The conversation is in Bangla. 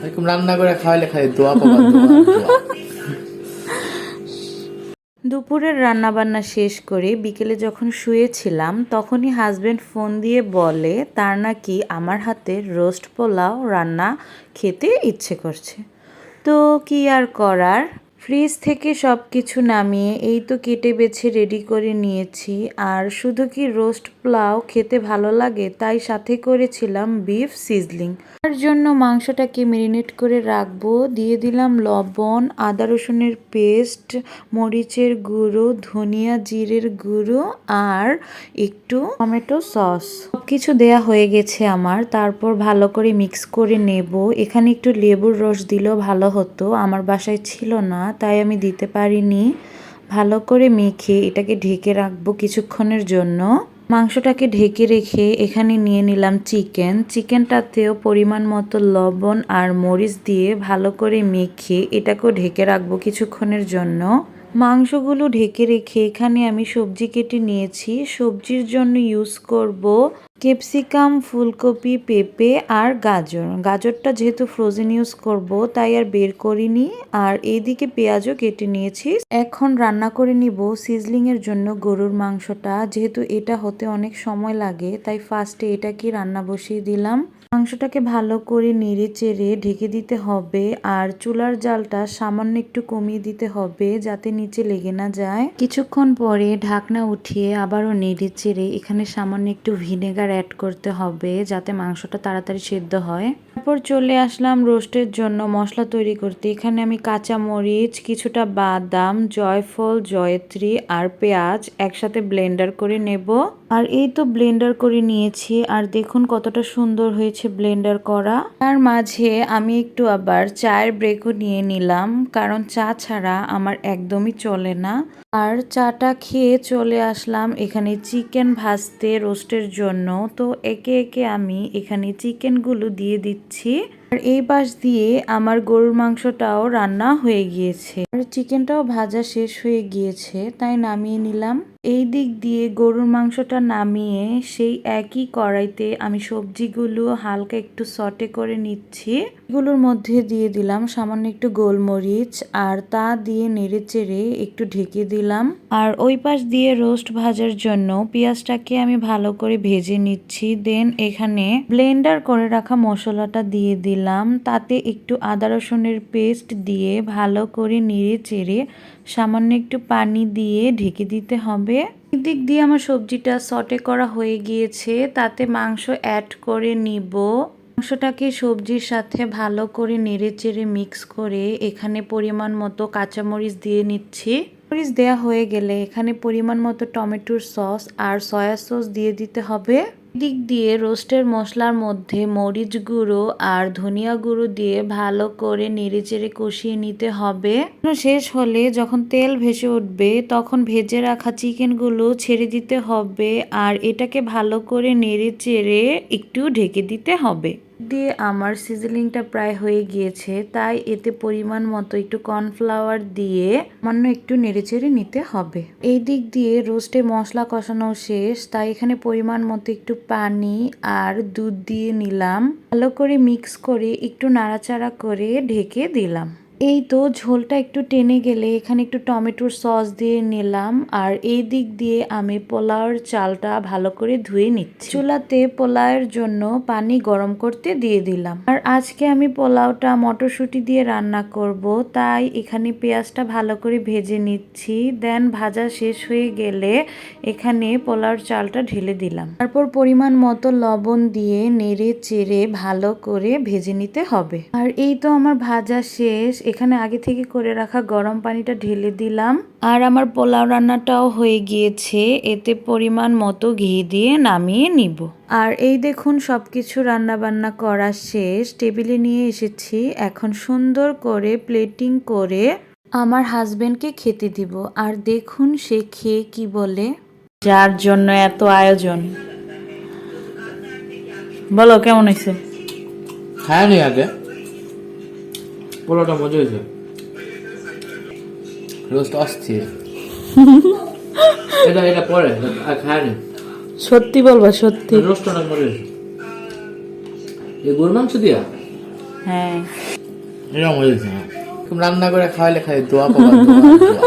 এরকম রান্না করে খাওয়ালে খালি দোয়া পাবা, দোয়া। দুপুরের রান্নাবান্না শেষ করে বিকেলে যখন শুয়েছিলাম তখনই হাজব্যান্ড ফোন দিয়ে বলে তার নাকি আমার হাতের রোস্ট পোলাও রান্না খেতে ইচ্ছে করছে। তো কি আর করার, ফ্রিজ থেকে সব কিছু নামিয়ে এই তো কেটে বেছে রেডি করে নিয়েছি। আর শুধু কি রোস্ট পোলাও খেতে ভালো লাগে, তাই সাথে করেছিলাম বিফ সিজলিং। তার জন্য মাংসটাকে ম্যারিনেট করে রাখবো। দিয়ে দিলাম লবণ, আদা রসুনের পেস্ট, মরিচের গুঁড়ো, ধনিয়া জিরের গুঁড়ো আর একটু টমেটো সস। সব কিছু দেয়া হয়ে গেছে আমার। তারপর ভালো করে মিক্স করে নেব। এখানে একটু লেবুর রস দিলেও ভালো হতো, আমার বাসায় ছিল না তাই আমি দিতে পারিনি। ভালো করে মেখে এটাকে ঢেকে রাখবো কিছুক্ষণের জন্য। মাংসটাকে ঢেকে রেখে এখানে নিয়ে নিলাম চিকেনটাতেও পরিমাণ মতো লবণ আর মরিচ দিয়ে ভালো করে মেখে এটাকেও ঢেকে রাখবো কিছুক্ষণের জন্য। মাংসগুলো ঢেকে রেখে এখানে আমি সবজি কেটে নিয়েছি। সবজির জন্য ইউজ করব ক্যাপসিকাম, ফুলকপি, পেঁপে আর গাজরটা যেহেতু ফ্রোজেন ইউজ করব তাই আর বের করিনি। আর এইদিকে পেঁয়াজও কেটে নিয়েছি। এখন রান্না করে নিব সিজলিং এর জন্য গরুর মাংসটা। যেহেতু এটা হতে অনেক সময় লাগে তাই ফার্স্টে এটাকে রান্না বসিয়ে দিলাম। মাংসটাকে ভালো করে নেড়ে চেড়ে ঢেকে দিতে হবে আর চুলার জালটা সামান্য একটু কমিয়ে দিতে হবে যাতে নিচে লেগে না যায়। কিছুক্ষণ পরে ঢাকনা উঠিয়ে আবারও নেড়ে চেড়ে এখানে সামান্য একটু ভিনেগার অ্যাড করতে হবে যাতে মাংসটা তাড়াতাড়ি সেদ্ধ হয়। তারপর চলে আসলাম রোস্টের জন্য মশলা তৈরি করতে। এখানে আমি কাঁচা মরিচ, কিছুটা বাদাম, জয়ফল, জয়ত্রী আর পেঁয়াজ একসাথে ব্লেন্ডার করে নেব। আর এই তো ব্লেন্ডার করে নিয়েছি আর দেখুন কতটা সুন্দর হয়েছে ব্লেন্ডার করা। তার মাঝে আমি একটু আবার চায়ের ব্রেকও নিয়ে নিলাম, কারণ চা ছাড়া আমার একদমই চলে না। আর চাটা খেয়ে চলে আসলাম এখানে চিকেন ভাজতে রোস্টের জন্য। তো একে একে আমি এখানে চিকেনগুলো দিয়ে দিচ্ছি। আর এই পাশ দিয়ে আমার গরুর মাংসটাও রান্না হয়ে গিয়েছে আর চিকেনটাও ভাজা শেষ হয়ে গিয়েছে, তাই নামিয়ে নিলাম। এই দিক দিয়ে গরুর মাংসটা নামিয়ে সেই একই কড়াইতে আমি সবজিগুলো হালকা একটু সটে করে নিচ্ছি। এগুলোর মধ্যে দিয়ে দিলাম সামান্য একটু গোলমরিচ আর তা দিয়ে নেড়ে চেড়ে একটু ঢেকে দিলাম। আর ওই পাশ দিয়ে রোস্ট ভাজার জন্য পেঁয়াজটাকে আমি ভালো করে ভেজে নিচ্ছি। দেন এখানে ব্লেন্ডার করে রাখা মশলাটা দিয়ে দিলাম। তাতে একটু আদা রসুনের পেস্ট দিয়ে ভালো করে নেড়ে চেড়ে সামান্য একটু পানি দিয়ে ঢেকে দিতে হবে। এদিক দিয়ে আমার সবজিটা সটে করা হয়ে গিয়েছে, তাতে মাংস অ্যাড করে নিব। মাংসটাকে সবজির সাথে ভালো করে নেড়ে চেড়ে মিক্স করে এখানে পরিমাণ মতো কাঁচামরিচ দিয়ে নিচ্ছি। মরিচ দেওয়া হয়ে গেলে এখানে পরিমাণ মতো টমেটোর সস আর সয়া সস দিয়ে দিতে হবে। দিক দিয়ে রোস্টের মশলার মধ্যে মরিচ গুঁড়ো আর ধনিয়া গুঁড়ো দিয়ে ভালো করে নেড়েচেড়ে কষিয়ে নিতে হবে। শেষ হলে যখন তেল ভেসে উঠবে তখন ভেজে রাখা চিকেনগুলো ছেড়ে দিতে হবে আর এটাকে ভালো করে নেড়েচেড়ে একটু ঢেকে দিতে হবে। দিয়ে আমার সিজলিংটা প্রায় হয়ে গিয়েছে, তাই এতে পরিমাণ মতো একটু কর্নফ্লাওয়ার দিয়ে সামান্য একটু নেড়েচেড়ে নিতে হবে। এই দিক দিয়ে রোস্টে মশলা কষানো শেষ, তাই এখানে পরিমাণ মতো একটু পানি আর দুধ দিয়ে নিলাম। ভালো করে মিক্স করে একটু নাড়াচাড়া করে ঢেকে দিলাম। এই তো ঝোলটা একটু টেনে গেলে এখানে একটু টমেটোর সস দিয়ে নিলাম। আর এই দিক দিয়ে আমি পোলাওর চালটা ভালো করে ধুয়ে নিচ্ছি। চুলাতে পোলাওয়ের জন্য পানি গরম করতে দিয়ে দিলাম। আর আজকে আমি পোলাওটা মটরশুঁটি দিয়ে রান্না করব, তাই এখানে পেঁয়াজটা ভালো করে ভেজে নিচ্ছি। দেন ভাজা শেষ হয়ে গেলে এখানে পোলাওর চালটা ঢেলে দিলাম। তারপর পরিমাণ মতো লবণ দিয়ে নেড়ে চেড়ে ভালো করে ভেজে নিতে হবে। আর এই তো আমার ভাজা শেষ। এখানে আগে থেকে করে রাখা গরম পানিটা ঢেলে দিলাম। আর আমার পোলাও রান্নাটাও হয়ে গিয়েছে। এতে পরিমাণ মতো ঘি দিয়ে নামিয়ে নিব। আর এই দেখুন সবকিছু রান্না বান্না করা শেষ, টেবিলে নিয়ে এসেছি। এখন সুন্দর করে প্লেটিং করে আমার হাজবেন্ডকে খেতে দিব। আর দেখুন সে খেয়ে কি বলে। যার জন্য এত আয়োজন, বলো কেমন হয়েছে? খায়নি আগে, পোলাওটা মজা হয়েছে। রোস্ট অস্থির। এটা পরে আর খায়নি। সত্যি বলবা? সত্যি রোস্ট অনেক মজা হয়েছে। এই গরুর মাংস দিয়া হ্যাঁ এরকম হয়েছে না। তুমি রান্না করে খাওয়াইলে খালি দোয়া পাবা, দোয়া, দোয়া।